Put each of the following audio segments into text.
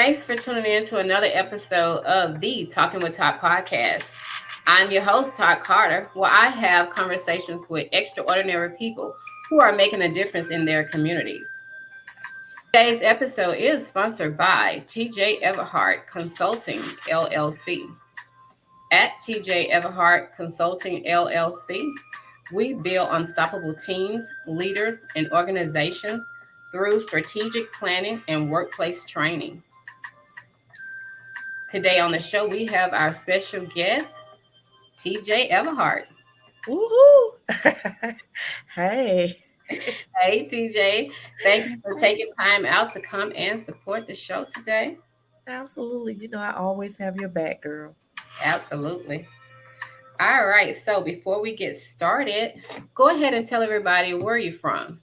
Thanks for tuning in to another episode of the Talking with Todd podcast. I'm your host, Todd Carter, where I have conversations with extraordinary people who are making a difference in their communities. Today's episode is sponsored by TJ Everhart Consulting LLC. At TJ Evehart Consulting LLC, we build unstoppable teams, leaders, and organizations through strategic planning and workplace training. Today on the show, we have our special guest, TJ Evehart. Woohoo! Hey. Hey, TJ. Thank you for taking time out to come and support the show today. Absolutely. I always have your back, girl. Absolutely. All right. So before we get started, go ahead and tell everybody where you're from.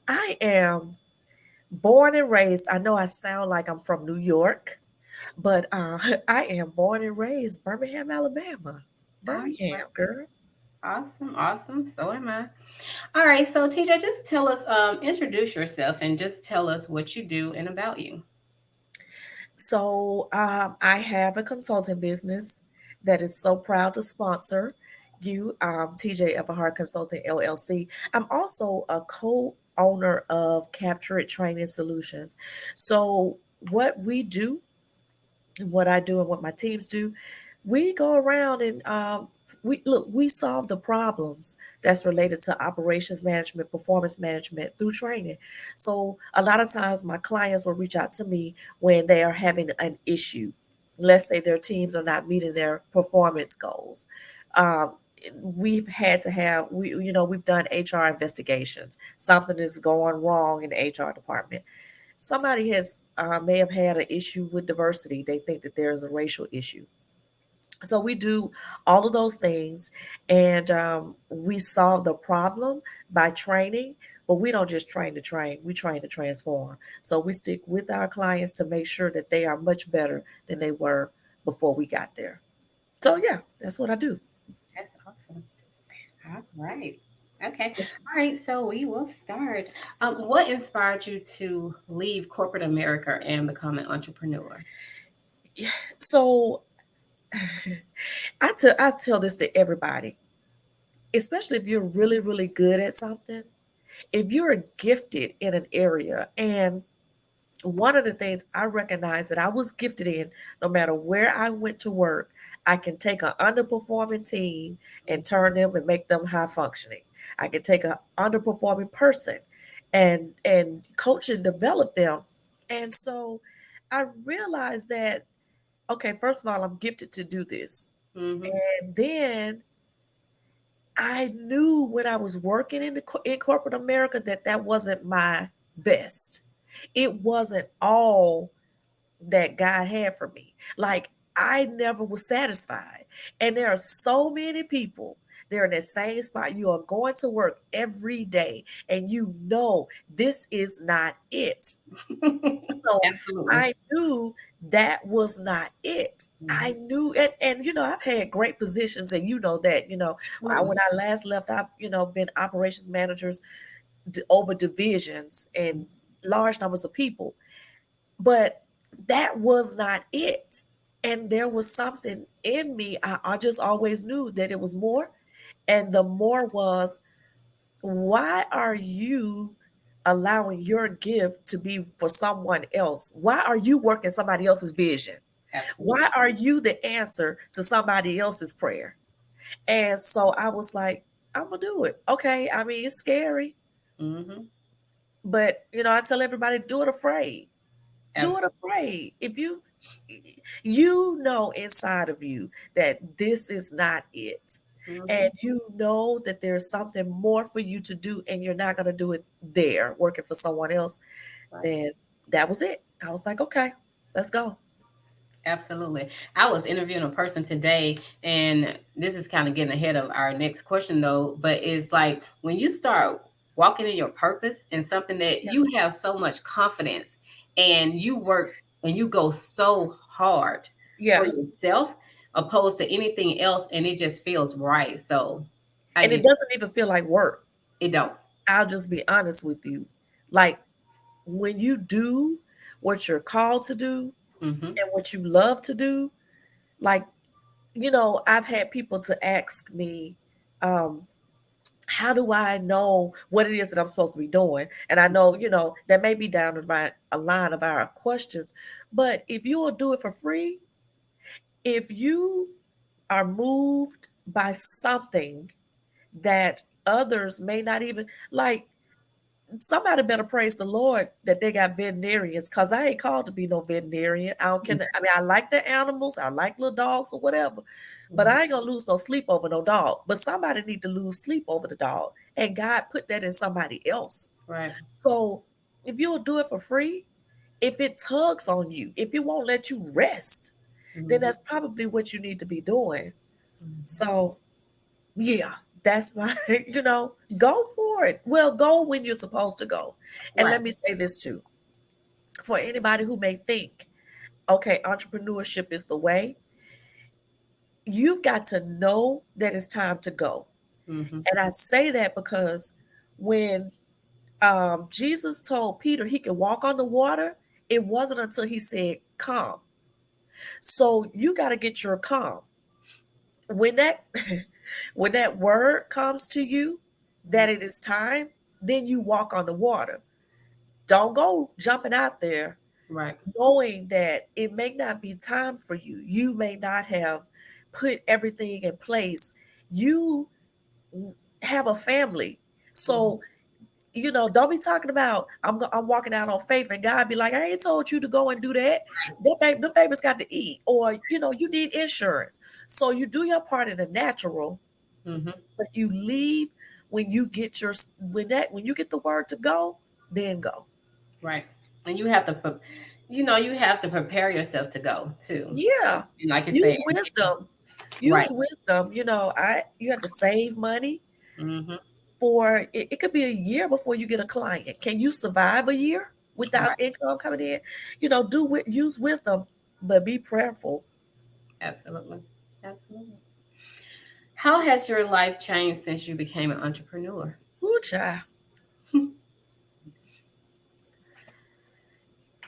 I am born and raised. I know I sound like I'm from New York, but I am born and raised Birmingham, Alabama. All right. Birmingham, girl. Awesome. Awesome. So am I. All right. So, TJ, just tell us, introduce yourself and just tell us what you do and about you. So I have a consulting business that is so proud to sponsor you, TJ Everhart Consulting LLC. I'm also a co-owner of Capture It Training Solutions. So what we do, what I do, and what my teams do, we go around and we solve the problems that's related to operations management, performance management through training. So a lot of times my clients will reach out to me when they are having an issue. Let's say their teams are not meeting their performance goals. um, we've had to have we've done HR investigations. Something is going wrong in the HR department. Somebody has may have had an issue with diversity. They think that there's a racial issue. So we do all of those things, and we solve the problem by training. But we don't just train to train; we train to transform. So we stick with our clients to make sure that they are much better than they were before we got there. So yeah, that's what I do. That's awesome. All right. Okay. All right. So we will start. What inspired you to leave corporate America and become an entrepreneur? So I tell this to everybody, especially if you're really really good at something. If you're gifted in an area, and one of the things I recognize that I was gifted in, no matter where I went to work, I can take an underperforming team and turn them and make them high functioning. I can take an underperforming person and coach and develop them. And so I realized that, okay, first of all, I'm gifted to do this. Mm-hmm. And then I knew when I was working in corporate America that that wasn't my best. It wasn't all that God had for me. Like, I never was satisfied. And there are so many people, they're in the same spot. You are going to work every day and you know this is not it. So Absolutely. I knew that was not it. I Mhm. knew, and I've had great positions, and that, Absolutely. when I last left, I've, been operations managers over divisions and large numbers of people. But that was not it. And there was something in me. I just always knew that it was more. And the more was, why are you allowing your gift to be for someone else? Why are you working somebody else's vision? Absolutely. Why are you the answer to somebody else's prayer? And so I was like, I'm gonna do it. Okay. I mean, it's scary, Mm-hmm. but I tell everybody, do it afraid. Do it Absolutely. afraid. If you know inside of you that this is not it, Mm-hmm. and you know that there's something more for you to do, and you're not going to do it there working for someone else, Right. then that was it. I was like, okay, let's go. Absolutely. I was interviewing a person today, and this is kind of getting ahead of our next question, though. But it's like when you start walking in your purpose and something that Yeah. you have so much confidence and you work and you go so hard for Yeah. yourself opposed to anything else, and it just feels right. So I And it get doesn't even feel like work. it. Don't. I'll just be honest with you. Like, when you do what you're called to do Mm-hmm. and what you love to do. Like, I've had people to ask me, um, how do I know what it is that I'm supposed to be doing? And I know, that may be down the a line of our questions, but if you will do it for free, if you are moved by something that others may not even like, somebody better praise the Lord that they got veterinarians, because I ain't called to be no veterinarian. I don't care. I mean, I like the animals, I like little dogs or whatever, but Mm-hmm. I ain't gonna lose no sleep over no dog. But somebody need to lose sleep over the dog, and God put that in somebody else. Right. So if you'll do it for free, if it tugs on you, if it won't let you rest, then Mm-hmm. that's probably what you need to be doing. Mm-hmm. So yeah, that's my, go for it. Well, go when you're supposed to go. And Right. let me say this too, for anybody who may think, okay, entrepreneurship is the way, you've got to know that it's time to go. Mm-hmm. And I say that because when Jesus told Peter he could walk on the water, it wasn't until he said, "Come." So you got to get your calm. When that when that word comes to you that it is time, then you walk on the water. Don't go jumping out there Right. knowing that it may not be time for you. You may not have put everything in place. You have a family. Mm-hmm. So, don't be talking about I'm walking out on faith and God be like, I ain't told you to go and do that. The baby's got to eat, or you need insurance. So you do your part in the natural, Mm-hmm. but you leave when you get when you get the word to go, then go. Right. And you have to, you have to prepare yourself to go too. Yeah. And like you Use say, wisdom. right. Use wisdom. You have to save money Mm-hmm. for it could be a year before you get a client. Can you survive a year without Right. income coming in? Use wisdom, but be prayerful. Absolutely. Absolutely. How has your life changed since you became an entrepreneur? Ooh, child.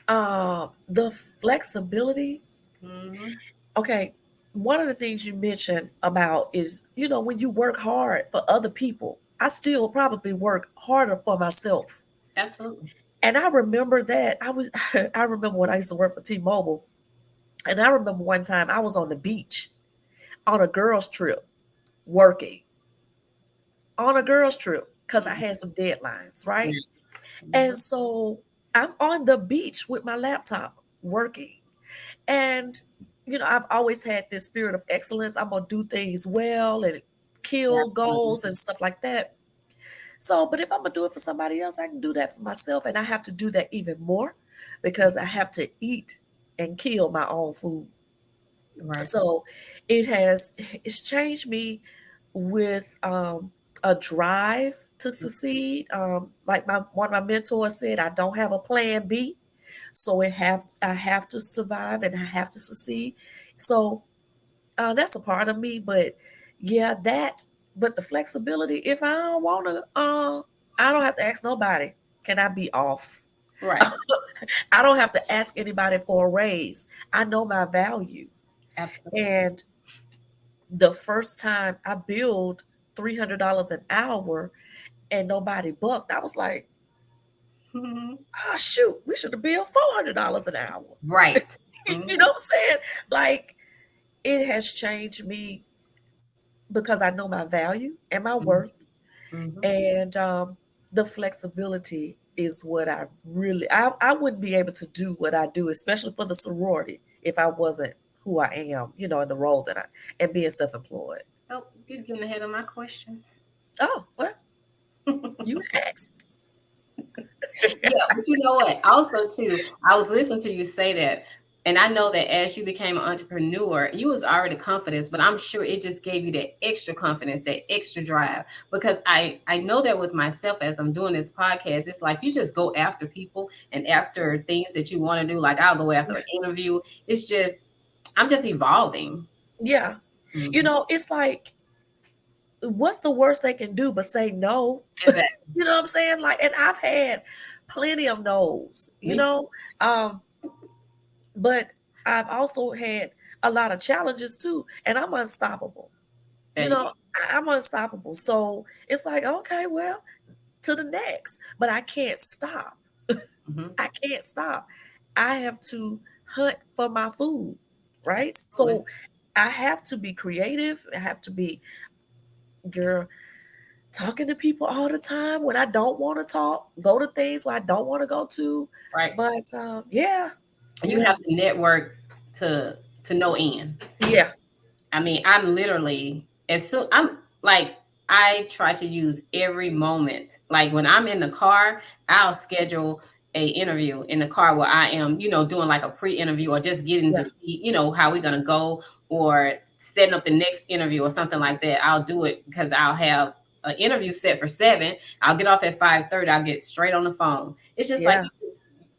The flexibility. Mm-hmm. Okay, one of the things you mentioned about is, when you work hard for other people, I still probably work harder for myself. Absolutely. And I remember that I remember when I used to work for T-Mobile, and I remember one time I was on the beach on a girls' trip working on a girls' trip because I Mm-hmm. had some deadlines, right? Yeah. And Mm-hmm. so I'm on the beach with my laptop working. And, I've always had this spirit of excellence. I'm going to do things well and kill Absolutely. goals and stuff like that. So, but if I'm going to do it for somebody else, I can do that for myself. And I have to do that even more because I have to eat and kill my own food. Right. So it's changed me with a drive to succeed. Like one of my mentors said, I don't have a plan B. So I have to survive and I have to succeed. So that's a part of me. But yeah, but the flexibility, if I don't want to, I don't have to ask nobody. Can I be off? Right. I don't have to ask anybody for a raise. I know my value. Absolutely. And the first time I billed $300 an hour and nobody booked, I was like, Mm-hmm. oh shoot, we should have billed $400 an hour. Right. You Mm-hmm. know what I'm saying? Like, it has changed me because I know my value and my worth. Mm-hmm. And the flexibility is what I wouldn't be able to do what I do, especially for the sorority, if I wasn't who I am, in the role and being self-employed. Oh, you're getting ahead of my questions. Oh, well, you asked. Yeah, but you know what? Also, too, I was listening to you say that, and I know that as you became an entrepreneur, you was already confident, but I'm sure it just gave you that extra confidence, that extra drive. Because I know that with myself, as I'm doing this podcast, it's like you just go after people and after things that you want to do. Like I'll go after an interview. It's just I'm just evolving. Yeah. Hmm. It's like, what's the worst they can do but say no? Exactly. You know what I'm saying? Like, and I've had plenty of no's, Me too. but I've also had a lot of challenges too, and I'm unstoppable. There You you know, go. I'm unstoppable. So it's like, okay, well, to the next, but I can't stop. Hmm. I can't stop. I have to hunt for my food, right? So Absolutely. I have to be creative. I have to be, girl, talking to people all the time when I don't want to talk, go to things where I don't want to go to. Right. But yeah, You yeah, have to network to no end. yeah, I mean, I'm literally as soon I'm like I try to use every moment. Like when I'm in the car, I'll schedule a interview in the car where I am, doing like a pre-interview or just getting to yeah, see, how we're gonna go or setting up the next interview or something like that. I'll do it because I'll have an interview set for 7. I'll get off at 5:30. I'll get straight on the phone. It's just like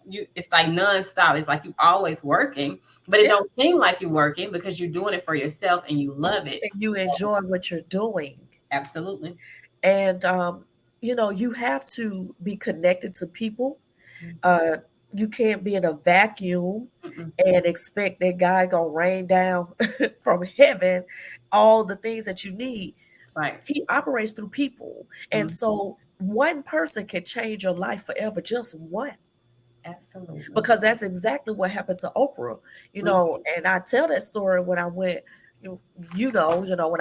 yeah, it's like nonstop. It's like you always working, but it yeah. don't seem like you're working because you're doing it for yourself and you love it. And you enjoy what you're doing. Absolutely. And you have to be connected to people. Uh, you can't be in a vacuum Mm-mm. and expect that guy gonna rain down from heaven all the things that you need. Right. He operates through people, and Mm. so one person can change your life forever, just one. Absolutely. Because that's exactly what happened to Oprah, Mm. and I tell that story when I went, you, when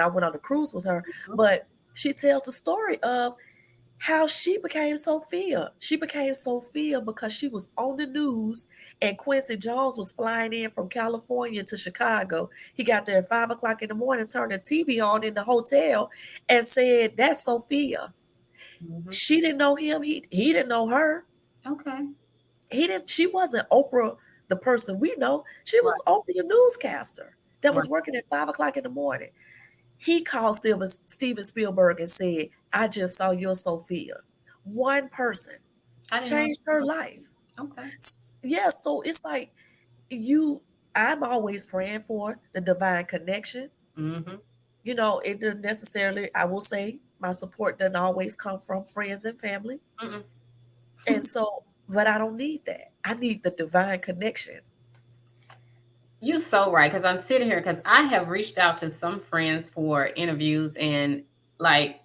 I went on the cruise with her, but she tells the story of how she became Sophia. She became Sophia because she was on the news and Quincy Jones was flying in from California to Chicago. He got there at 5 o'clock in the morning, turned the TV on in the hotel and said, "That's Sophia." Mm-hmm. She didn't know him. He didn't know her. Okay. She wasn't Oprah, the person we know. She Right. was Oprah, the newscaster that Right. was working at 5 o'clock in the morning. He called Steven Spielberg and said, "I just saw your Sophia." One person I didn't know. changed her life. Okay. Yeah, so it's like you I'm always praying for the divine connection. Mm-hmm. It doesn't necessarily, I will say, my support doesn't always come from friends and family. Mm-mm. And so, but I don't need that. I need the divine connection. You're so right because I'm sitting here because I have reached out to some friends for interviews and like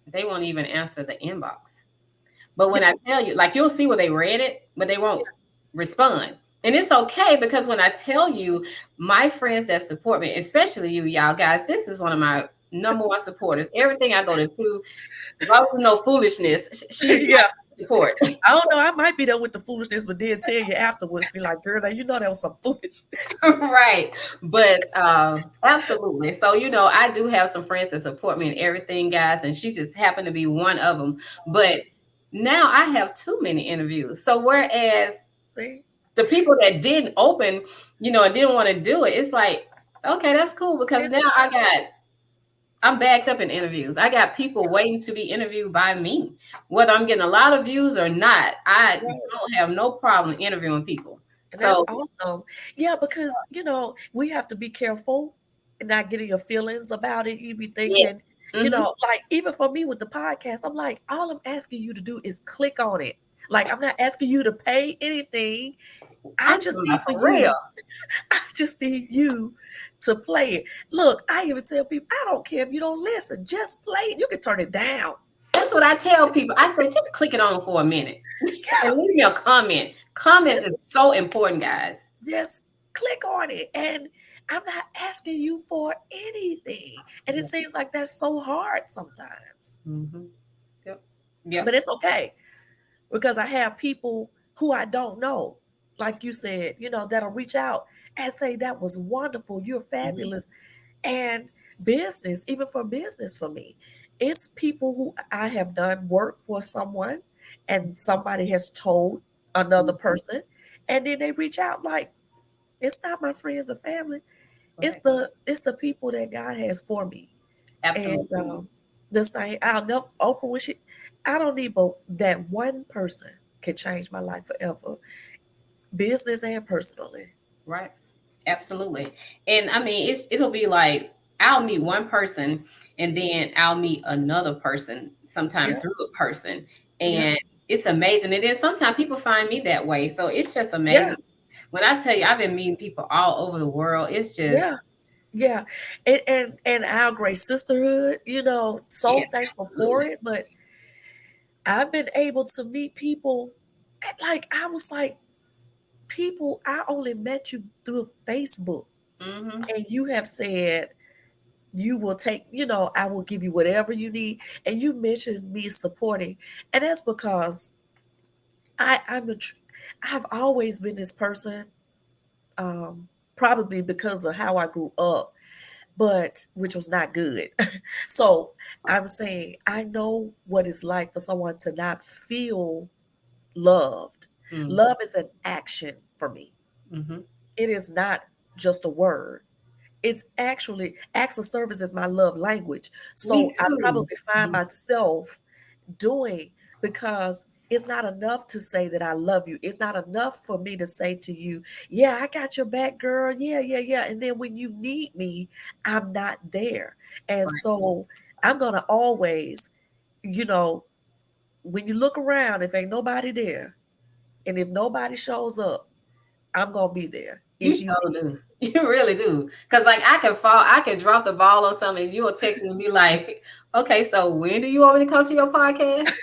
they won't even answer the inbox. But when Yeah, I tell you, like you'll see where they read it, but they won't respond. And it's okay because when I tell you, my friends that support me, especially you, y'all guys, this is one of my number one supporters. Everything I go to, if I was no foolishness, she's yeah. my support. I don't know. I might be there with the foolishness, but then tell you afterwards, be like, "Girl, now you know that was some foolishness." Right. But absolutely. So, I do have some friends that support me in everything, guys, and she just happened to be one of them. But now I have too many interviews. So, whereas See, the people that didn't open, and didn't want to do it, it's like, okay, that's cool because now it's I'm backed up in interviews. I got people waiting to be interviewed by me. Whether I'm getting a lot of views or not, I right. don't have no problem interviewing people. And that's So, awesome. Yeah, because we have to be careful and not getting your feelings about it. You be yeah. thinking, Hmm. like even for me with the podcast, I'm like, all I'm asking you to do is click on it. Like I'm not asking you to pay anything. I I'm just talking need about for for real. you. I just need you to play it. Look, I even tell people, I don't care if you don't listen. Just play it. You can turn it down. That's what I tell people. I say, just click it on for a minute Yeah, and leave me a comment. Comments just is so important, guys. just click on it. And I'm not asking you for anything. And it Yeah. seems like that's so hard sometimes. Mm-hmm. Yep. Yep. But it's okay because I have people who I don't know, like you said, that'll reach out and say, "That was wonderful. You're Mm-hmm. fabulous." And business, even for business for me, it's people who I have done work for someone and somebody has told another Mm-hmm. person, and then they reach out like, it's not my friends or family. It's Right. the people that God has for me. And Absolutely. the same, I'll never Oprah when she I don't need but that one person can change my life forever, business and personally. Right. Absolutely. And I mean, it'll be like I'll meet one person and then I'll meet another person sometime Yeah, through a person. yeah, And it's amazing. And then sometimes people find me that way. So it's just yeah. amazing. When I tell you, I've been meeting people all over the world. It's just, Yeah. Yeah. And our great sisterhood, so yes, thankful for absolutely. it. But I've been able to meet people like I was like, people, I only met you through Facebook. Hmm. And you have said you will take, I will give you whatever you need. And you mentioned me supporting. And that's because I've always been this person, probably because of how I grew up, but which was not good. So I'm saying I know what it's like for someone to not feel loved. Mm-hmm. Love is an action for me. Hmm. It is not just a word. It's actually acts of service is my love language. Me So I too. probably find Mhm. myself doing because it's not enough to say that I love you. It's not enough for me to say to you, yeah, I got your back, girl. Yeah, yeah, yeah. And then when you need me, I'm not there. And Right. so I'm going to always, you know, when you look around, if ain't nobody there, and if nobody shows up, I'm going to be there You if you sure need. do. You really do. Cause like I can fall, I can drop the ball on something, and you'll text me and be like, "Okay, so when do you want me to come to your podcast?"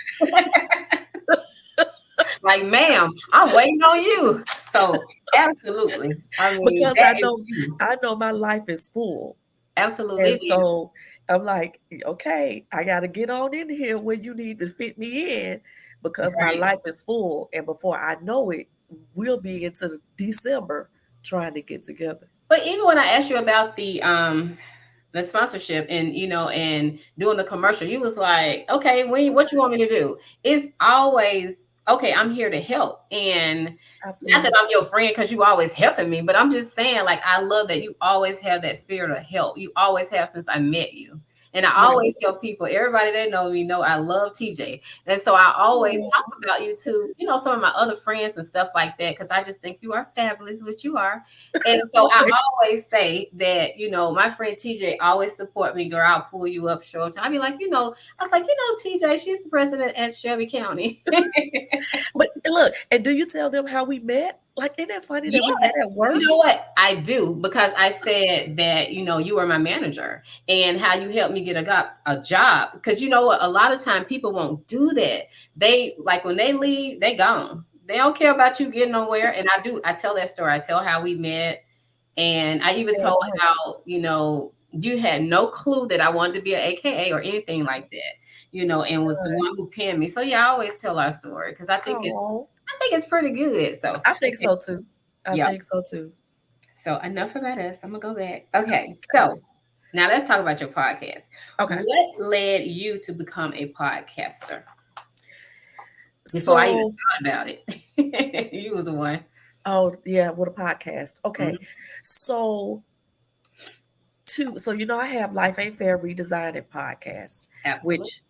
Like, ma'am, I'm waiting on you. So absolutely. I mean, Because that is you. I know my life is full. Absolutely And it is. so I'm like, okay, I got to get on in here when you need to fit me in because my Right. life is full. And before I know it, we'll be into December trying to get together. But even when I asked you about the sponsorship and and doing the commercial, you was like, okay, what you want me to do? It's always okay, I'm here to help. And not that Absolutely. I'm your friend because you always helping me, but I'm just saying, like, I love that you always have that spirit of help. You always have since I met you. And I Yeah. always tell people, everybody that know me know I love TJ. And so I always Oh, talk about you to, some of my other friends and stuff like that, because I just think you are fabulous, which you are. And so I okay. always say that, my friend TJ always support me, girl. I'll pull you up, show time. I'll be like, I was like, TJ, she's the president at Shelby County. But look, and do you tell them how we met? Like, isn't it funny that we met Yes. at work? You know what? I do, because I said that, you were my manager and how you helped me get a job. Because you know what? A lot of time people won't do that. They, like, when they leave, they gone. They don't care about you getting nowhere. And I tell that story. I tell how we met. And I even Yeah, told no. how, you had no clue that I wanted to be an AKA or anything like that, and was the one who pinned me. So yeah, I always tell our story because Oh, I think it's pretty good. So I think so too. I yeah. think so too. So enough about us. I'm gonna go back. Okay. So now let's talk about your podcast. Okay. What led you to become a podcaster? Before I even So, thought about it, you was the one. oh yeah, what a podcast. Okay. Mhm. So I have Life Ain't Fair Redesigning podcast, Absolutely. which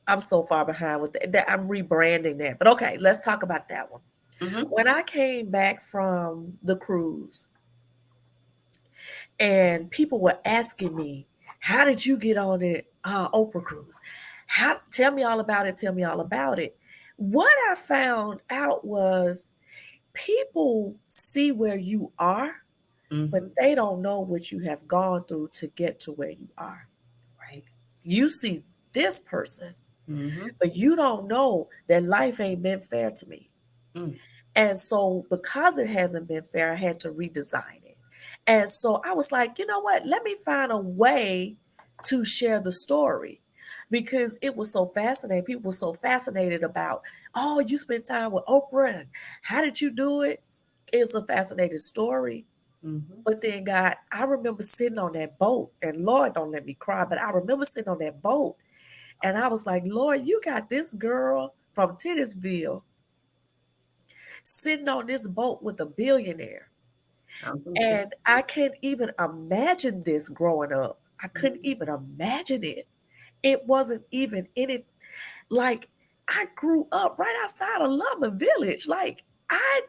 I'm so far behind with that. I'm rebranding that. But okay, let's talk about that one. Hmm. When I came back from the cruise and people were asking me, how did you get on the Oprah cruise? Tell me all about it. Tell me all about it. What I found out was people see where you are, but Hmm. they don't know what you have gone through to get to where you are. Right. You see this person, Hmm. but you don't know that life ain't been fair to me. Mm. And so, because it hasn't been fair, I had to redesign it. And so, I was like, you know what? Let me find a way to share the story because it was so fascinating. People were so fascinated about, oh, you spent time with Oprah and how did you do it? It's a fascinating story. Hmm. But then, God, I remember sitting on that boat, and Lord, don't let me cry, but I remember sitting on that boat, and I was like, Lord, you got this girl from Titusville sitting on this boat with a billionaire. Absolutely. And I can't even imagine this growing up. I couldn't even imagine it. It wasn't even any, like, I grew up right outside of Lubbock Village. Like, I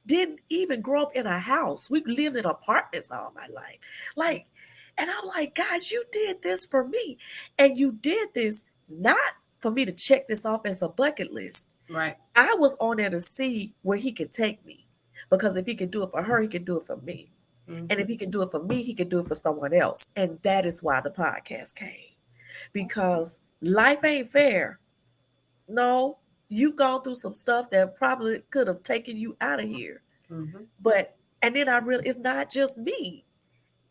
didn't even grow up in a house. We lived in apartments all my life. Like, and I'm like, God, you did this for me. And you did this not for me to check this off as a bucket list. Right. I was on there to see where he could take me. Because if he could do it for her, he could do it for me. And if Mm-hmm. he can do it for me, he can do it for someone else. And that is why the podcast came. Because life ain't fair. No, you've gone through some stuff that probably could have taken you out of here. Mm-hmm. But, and then I realized it's not just me.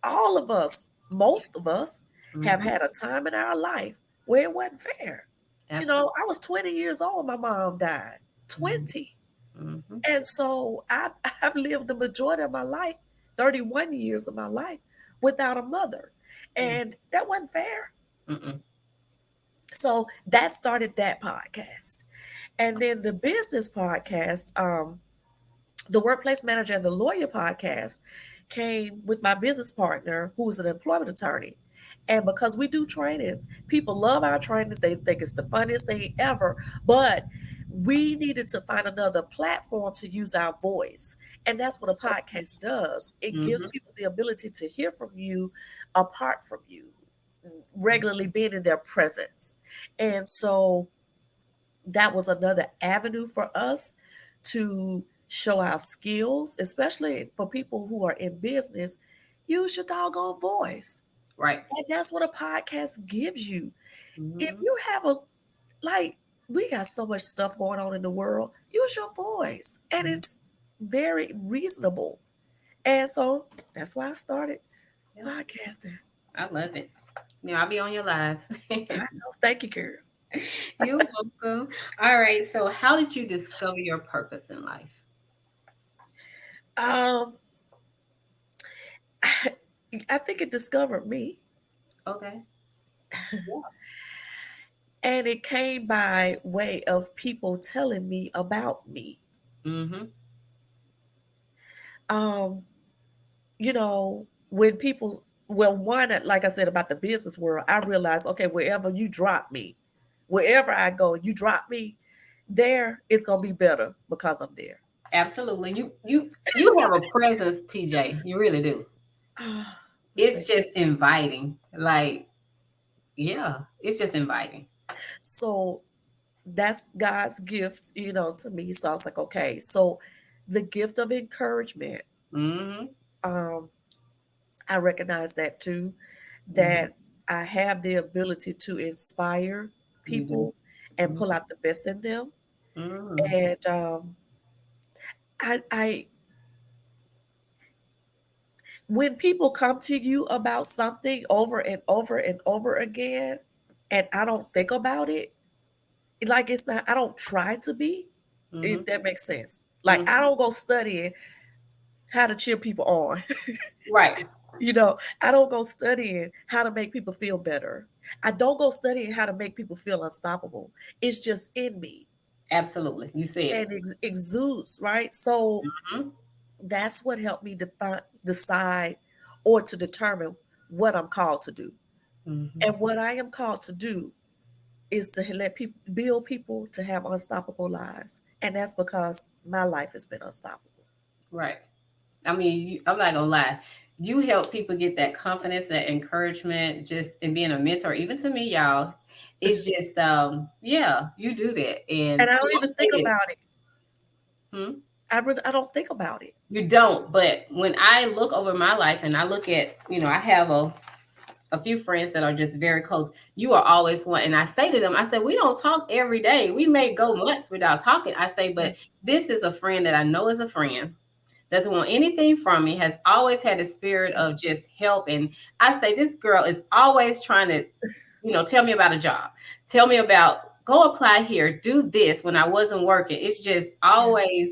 All of us, most of us, have Mm-hmm. had a time in our life where it wasn't fair. You know, Absolutely. I was 20 years old, my mom died. 20. Mm-hmm. And so I've lived the majority of my life, 31 years of my life, without a mother. And that wasn't fair. Mm-mm. So that started that podcast. And then the business podcast, the workplace manager and the lawyer podcast came with my business partner who's an employment attorney. And because we do trainings, people love our trainings. They think it's the funniest thing ever. But we needed to find another platform to use our voice. And that's what a podcast does. It gives Mm-hmm. people the ability to hear from you apart from you, regularly being in their presence. And so that was another avenue for us to show our skills, especially for people who are in business. Use your doggone voice. Right. And that's what a podcast gives you. If Mm-hmm. you have a, like, we got so much stuff going on in the world, use your voice. And it's very reasonable. And so that's why I started Yeah. podcasting. I love it. I'll be on your lives. I know. Thank you, girl. You're welcome. All right. So, how did you discover your purpose in life? Um, I think it discovered me. Okay. Yeah. And it came by way of people telling me about me. Mm-hmm. Um, you know, when people, well, one, like I said about the business world, I realized, okay, wherever you drop me, wherever I go, you drop me, there it's gonna be better because I'm there. Absolutely. You have a presence, TJ. You really do. Ah, well, It's just inviting. Like, yeah, it's just inviting. so that's God's gift, to me. So I was like, okay, so the gift of encouragement, Mm-hmm. um, I recognize that too, Mm-hmm. that I have the ability to inspire You do. people and Mm-hmm. pull out the best in them. Mm-hmm. And I when people come to you about something over and over and over again, and I don't think about it, like it's not, I don't try to be, Mm-hmm. if that makes sense. Like I Mm-hmm. don't go studying how to cheer people on. Right. I don't go studying how to make people feel better. I don't go studying how to make people feel unstoppable. It's just in me Absolutely. You said and it. exudes, right? So Mm-hmm. that's what helped me decide or to determine what I'm called to do. Mm-hmm. And what I am called to do is to let people build people to have unstoppable lives. And that's because my life has been unstoppable. Right. I mean, I'm not gonna lie. You help people get that confidence, that encouragement, just in being a mentor. Even to me, y'all, it's just, yeah, you do that. And And I see, don't I even think say this. about it. Hmm? I don't think about it. You don't, but when I look over my life and I look at, I have a few friends that are just very close. You are always one, and I say to them, I say, we don't talk every day. We may go months without talking. I say, Yeah. but this is a friend that I know is a friend, doesn't want anything from me, has always had a spirit of just help. And I say, this girl is always trying to, tell me about a job, tell me about go apply here, do this when I wasn't working. It's just Yeah. always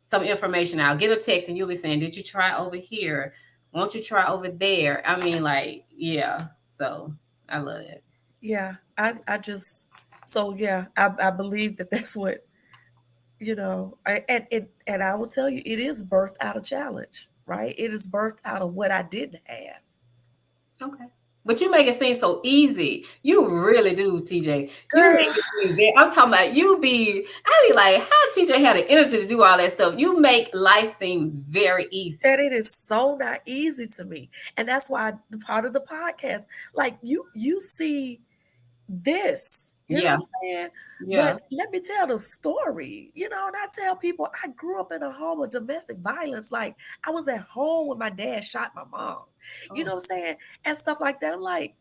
some information. I'll get a text and you'll be saying, did you try over here? Won't you try over there? I mean, like, yeah. So I love it. Yeah. I just, so yeah, I believe that that's what, and I will tell you, it is birthed out of challenge, right? It is birthed out of what I didn't have. Okay. But you make it seem so easy. You really do, TJ. You make Girl, it seem very, I'm talking about I be like, how TJ had the energy to do all that stuff? You make life seem very easy. that it is so not easy to me. And that's why the part of the podcast, like you see this. You know Yeah. what I'm saying? Yeah. But let me tell the story, and I tell people I grew up in a home of domestic violence. Like I was at home when my dad shot my mom. You know Oh, what I'm saying? And stuff like that. I'm like,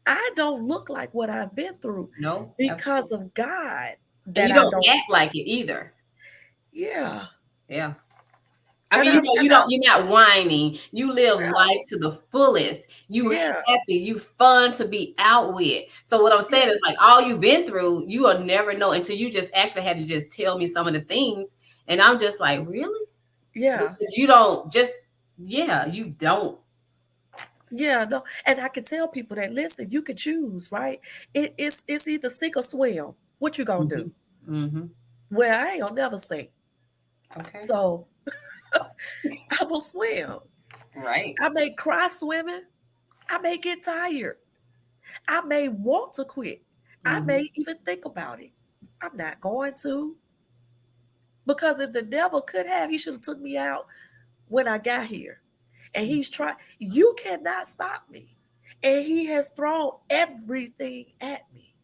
I don't look like what I've been through no. because Absolutely. of God And that you I don't don't. act like it either. Yeah. Yeah. I And mean, I, and I, you're not whining. You live life no. to the fullest. You Yeah. happy. You fun to be out with. So what I'm saying Yeah. is like all you've been through, you will never know until you just actually had to just tell me some of the things. And I'm just like, really? Yeah. Because you don't just, yeah, you don't. Yeah, no, and I can tell people that listen, you can choose, right? It's either sink or swim. What you gonna Hmm. do? Hmm. Well, I ain't gonna never sink, Okay. so I will swim. Right. I may cry swimming. I may get tired. I may want to quit. I Hmm. may even think about it. I'm not going to because if the devil could have, he should have took me out when I got here. And he's trying. You cannot stop me, and he has thrown everything at me.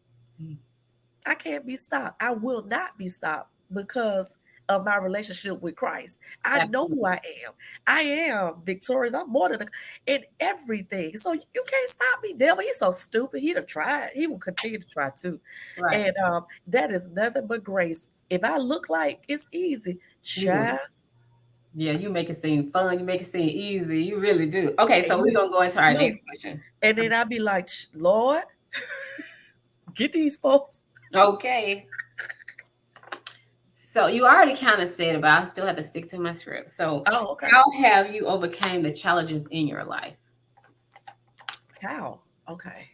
I can't be stopped. I will not be stopped because of my relationship with Christ. I know who Absolutely. I am. I am victorious. I'm more than in everything. So you can't stop me, devil. He's so stupid. He'll try. He will continue to try too. Right. And that is nothing but grace. If I look like it's easy, You do. child, Yeah, you make it seem fun. You make it seem easy. You really do. Okay, and so we're you gonna go into our look, next question. and then I'll be like, Lord, get these folks. Okay. So you already kind of said it, but I still have to stick to my script. So Oh, okay. how have you overcame the challenges in your life? How? Okay.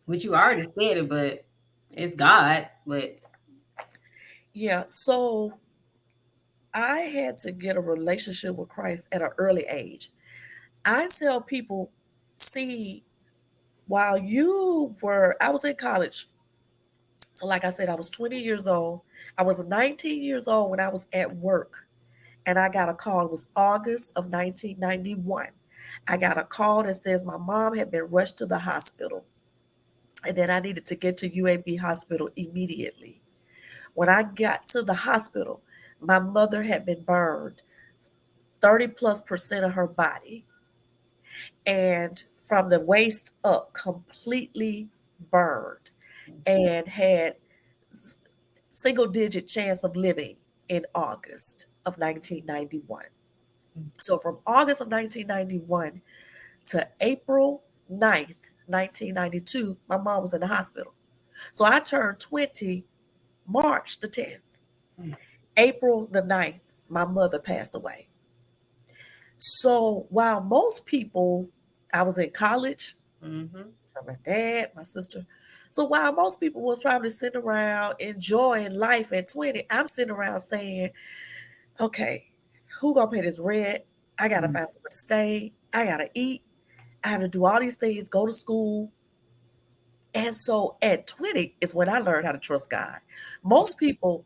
Which you already said it, but it's God. But Yeah. So I had to get a relationship with Christ at an early age. I tell people, see, I was in college. So, like I said, I was 20 years old. I was 19 years old when I was at work, and I got a call. It was August of 1991. I got a call that says my mom had been rushed to the hospital, and then I needed to get to UAB hospital immediately. When I got to the hospital, my mother had been burned 30+% of her body, and from the waist up, completely burned, and had single digit chance of living in August of 1991. So from August of 1991 to April 9th, 1992, my mom was in the hospital. So I turned 20 March the 10th. April the 9th, my mother passed away. So while most people, I was in college, mm-hmm. so my dad, my sister. So while most people was probably sitting around enjoying life at 20, I'm sitting around saying, okay, who gonna pay this rent? I gotta find somewhere to stay. I gotta eat. I have to do all these things, go to school. And so at 20 is when I learned how to trust God. Most people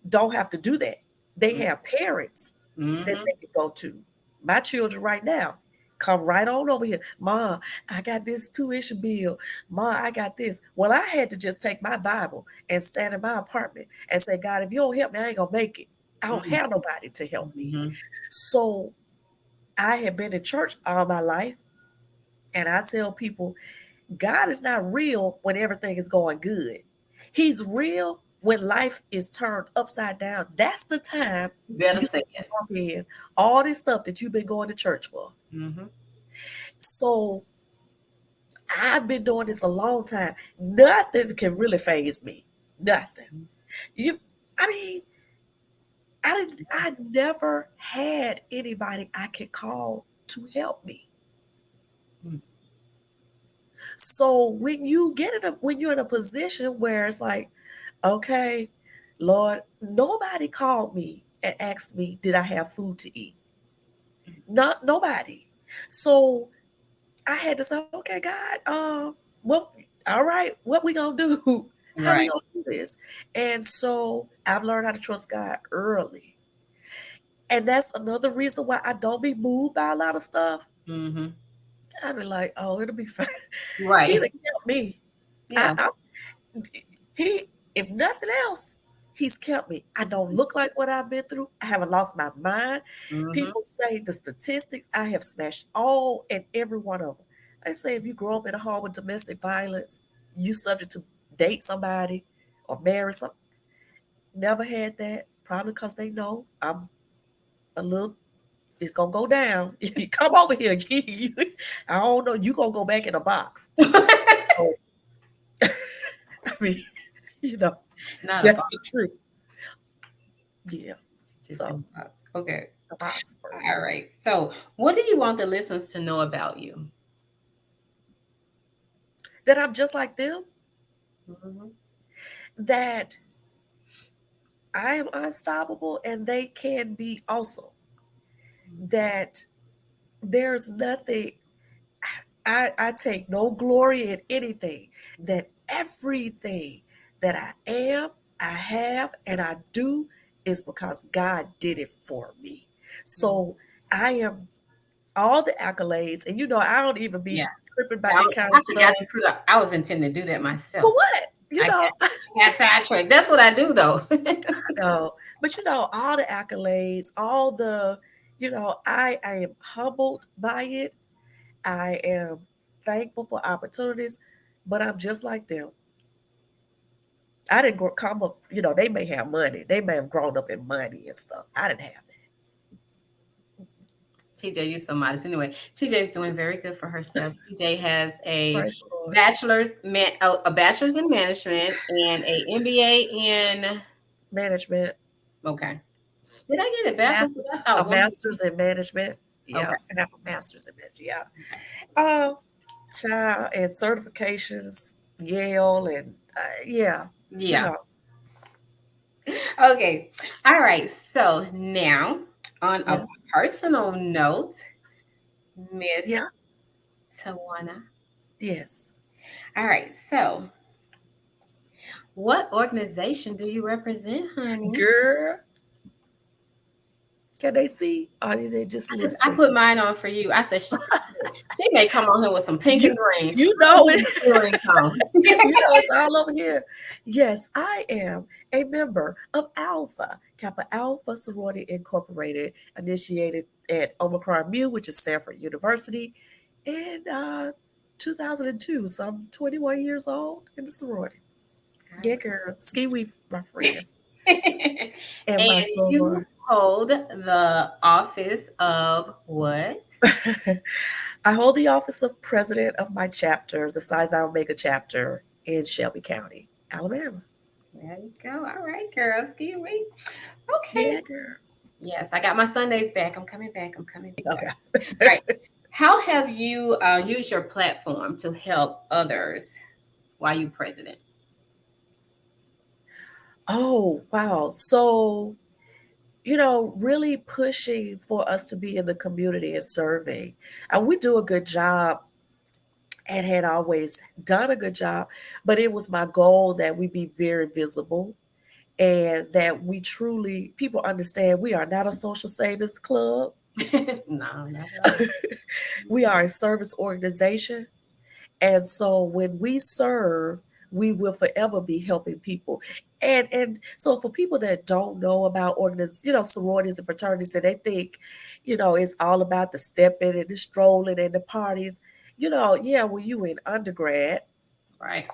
don't have to do that. They have parents that Mm-hmm. they can go to. My children right now come right on over here. Ma, I got this tuition bill. Ma, I got this. Well, I had to just take my Bible and stand in my apartment and say, God, if you don't help me, I ain't gonna make it. I don't have nobody to help me. Mm-hmm. So I have been in church all my life, and I tell people God is not real when everything is going good. He's real when life is turned upside down. That's the time Better you say see him it. walk in all this stuff that you've been going to church for. Mm-hmm. So I've been doing this a long time. Nothing can really phase me. Nothing. You, I mean, I never had anybody I could call to help me. So when you're in a position where it's like, okay, Lord, nobody called me and asked me, did I have food to eat? Not nobody. So I had to say, okay, God, what all right, what we gonna do? How we Right. gonna do this? And so I've learned how to trust God early. And that's another reason why I don't be moved by a lot of stuff. Mm-hmm. I be like, oh, it'll be fine. He Right. done helped me. I, Yeah. He, if nothing else, he's kept me. I don't look like what I've been through. I haven't lost my mind. Mm-hmm. People say the statistics, I have smashed all and every one of them. They say if you grow up in a home with domestic violence, you subject to date somebody or marry some. Never had that. Probably because they know I'm a little. It's gonna go down. You come over here. I don't know. You gonna go back in a box. So, I mean, you know, Not a that's box, the truth. Yeah. just So in a box. Okay. a box first. All right. So, what do you want the listeners to know about you? That I'm just like them. Hmm. That I am unstoppable, and they can be also. That there's nothing. I take no glory in anything. That everything that I am, I have, and I do is because God did it for me. So I am all the accolades, and I don't even Yeah. be tripping about I, that kind I of forgot stuff. to put up. I was intending to do that For myself. what? I got sidetracked. That's what I do, though. No, but all the accolades, all the, I am humbled by it. I am thankful for opportunities, but I'm just like them. I didn't come up, they may have money. They may have grown up in money and stuff. I didn't have TJ, you're so modest. Anyway, TJ is doing very good for herself. TJ has that. Praise the Lord. a bachelor's in management and a MBA in. Management, Okay. Did I get it backwards? master, I thought a woman. master's in management. Yeah, Okay. I have a master's in management. Yeah. Okay. Child and certifications, Yale, and yeah, you Yeah. know, Okay. All right. So now, on a yeah, personal note, Miss yeah, Tawana. yes. All right. So, what organization do you represent, honey? Girl, can they see? Or are they just I listening? put mine on for you. I said she may come on here with some pink You and green. you Let me know see it. the ceiling tone. It's all over here. Yes, I am a member of Alpha, Kappa Alpha Sorority Incorporated, initiated at Omicron Mu, which is Stanford University, in 2002. So I'm 21 years old in the sorority. Yeah, girl. Ski weave, my friend. And And my you soror. hold the office of what? I hold the office of president of my chapter, the Size Omega chapter in Shelby County, Alabama. There you go. All right, girl. Ski week. Okay. Yeah, girl. Yes, I got my Sundays back. I'm coming back. I'm coming back. All Okay. right. How have you used your platform to help others while you president? Oh, wow. So, really pushing for us to be in the community and serving. And we do a good job and had always done a good job, but it was my goal that we be very visible and that we truly, people understand we are not a social savings club. No, not at all. We are a service organization. And so when we serve, we will forever be helping people. And so for people that don't know about sororities and fraternities, and they think, it's all about the stepping and the strolling and the parties, yeah, when you in undergrad, Right.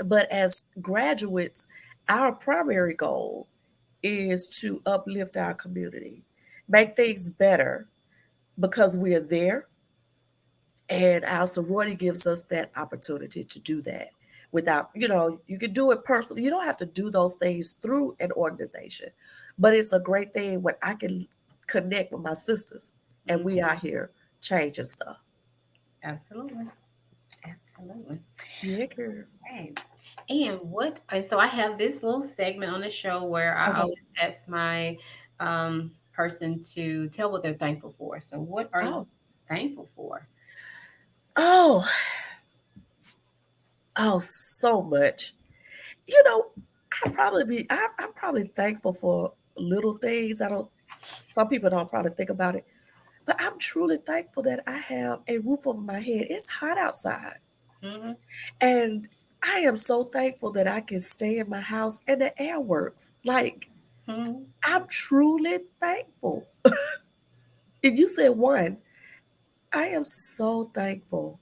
but as graduates, our primary goal is to uplift our community, make things better because we're there. And our sorority gives us that opportunity to do that without, you can do it personally. You don't have to do those things through an organization, but it's a great thing when I can connect with my sisters and Mhm. we out here changing stuff. Absolutely. Absolutely. Yeah, girl. Right. And so I have this little segment on the show where I Okay. always ask my person to tell what they're thankful for. So, what are you Oh, thankful for? oh, oh, so much. You know, I'm probably thankful for little things. Some people don't probably think about it, but I'm truly thankful that I have a roof over my head. It's hot outside. Hmm. And I am so thankful that I can stay in my house and the air works. Like, Mm-hmm. I'm truly thankful. If you said one, I am so thankful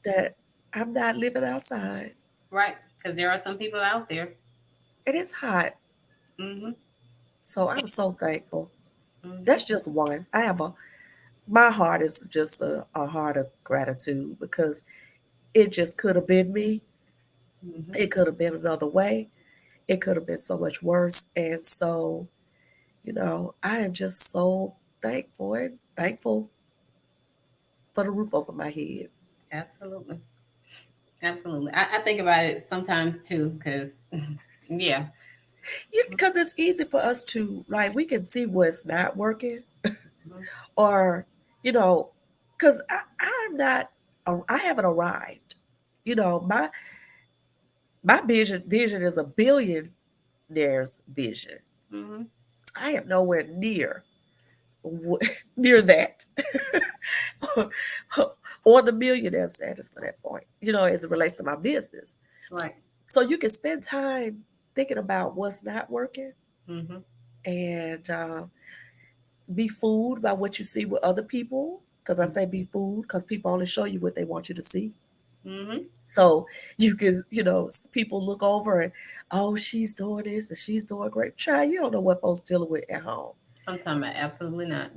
that I'm not living outside Right, because there are some people out there. and it's hot. Mm-hmm. So I'm so thankful. Mm-hmm. That's just one. My heart is just a heart of gratitude because it just could have been me. Mm-hmm. It could have been another way. It could have been so much worse. And so, I am just so thankful and thankful for the roof over my head. Absolutely. Absolutely. I think about it sometimes too, because yeah. Because it's easy for us to, like, we can see what's not working Mhm. or, you know, because I'm not, I haven't arrived. My vision is a billionaire's vision. Mhm. I am nowhere near near that or the millionaire status for that point, as it relates to my business. Right. So you can spend time thinking about what's not working Mhm. and be fooled by what you see with other people. Because I say be fooled because people only show you what they want you to see. Mhm. So you can, people look over and, oh, she's doing this and she's doing great. Child, you don't know what folks dealing with at home. I'm talking about absolutely not.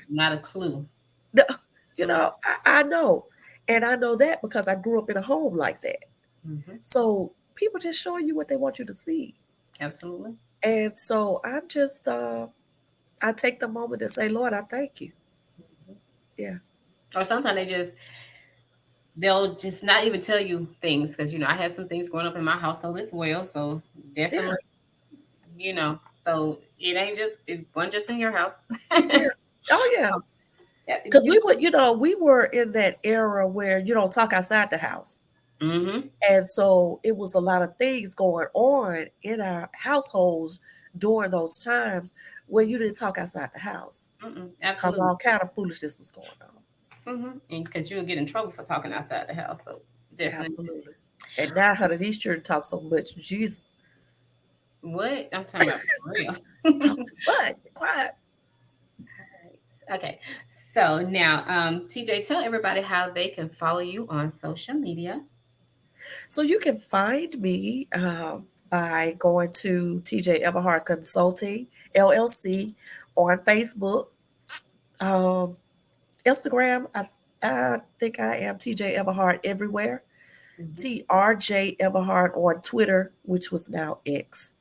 Not a clue. The- Mm. I know. And I know that because I grew up in a home like that. Mhm. So people just show you what they want you to see. Absolutely. And so I take the moment to say, Lord, I thank you. Mhm. Yeah. Or sometimes they'll just not even tell you things because I had some things growing up in my household as well. So Yeah. definitely, so it ain't just it wasn't just in your house. Yeah. Oh yeah. Yeah, Because we were in that era where you don't talk outside the house. Mhm. And so it was a lot of things going on in our households during those times where you didn't talk outside the house because Absolutely. all kind of foolishness was going on. And because you'll get in trouble for talking outside the house. So definitely. Absolutely. And now how do these children talk so much? Jesus, What I'm talking about for real. talk too much. Be quiet. Okay. So now, TJ, tell everybody how they can follow you on social media. So you can find me by going to TJ Everhart Consulting LLC on Facebook, um, Instagram. I think I am TJ Everhart everywhere. Mhm. TRJ Everhart on Twitter, which was now X.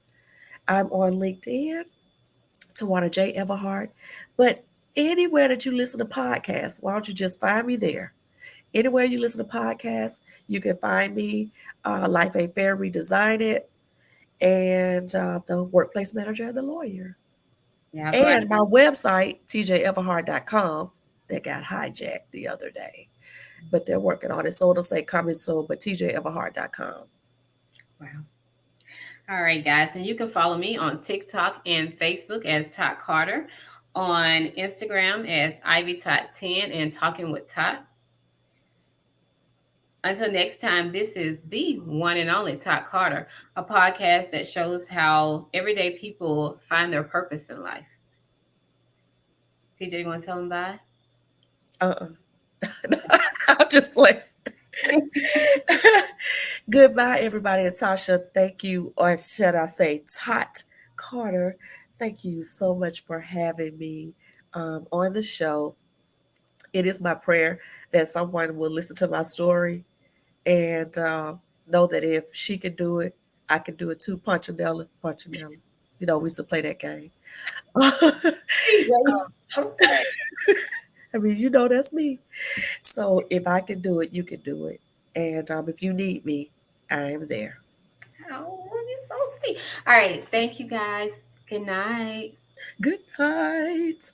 I'm on LinkedIn, Tawana J Everhart. But anywhere that you listen to podcasts, why don't you just find me there? Anywhere you listen to podcasts, you can find me. Life Ain't Fair, Redesign It, and the Workplace Manager and the Lawyer. Yeah, I'll go ahead. And my website, tjevehart.com, that got hijacked the other day. But they're working on it. So it'll say coming soon, but tjevehart.com. Wow. All right, guys. And you can follow me on TikTok and Facebook as Tot Carter, on Instagram as Ivy Tot 10 and Talking with Tot. Until next time, this is the one and only Tot Carter, a podcast that shows how everyday people find their purpose in life. TJ, you want to tell them bye? Uh-uh. I'll just play. Goodbye, everybody. And Tasha, thank you, or should I say, Tot Carter, thank you so much for having me on the show. It is my prayer that someone will listen to my story and know that if she can do it, I can do it too. Punchinella, Punchinella. We used to play that game. TJ, I'm sorry. I mean, that's me. So if I can do it, you can do it. And if you need me, I am there. Oh, you're so sweet. All right. Thank you guys. Good night. Good night.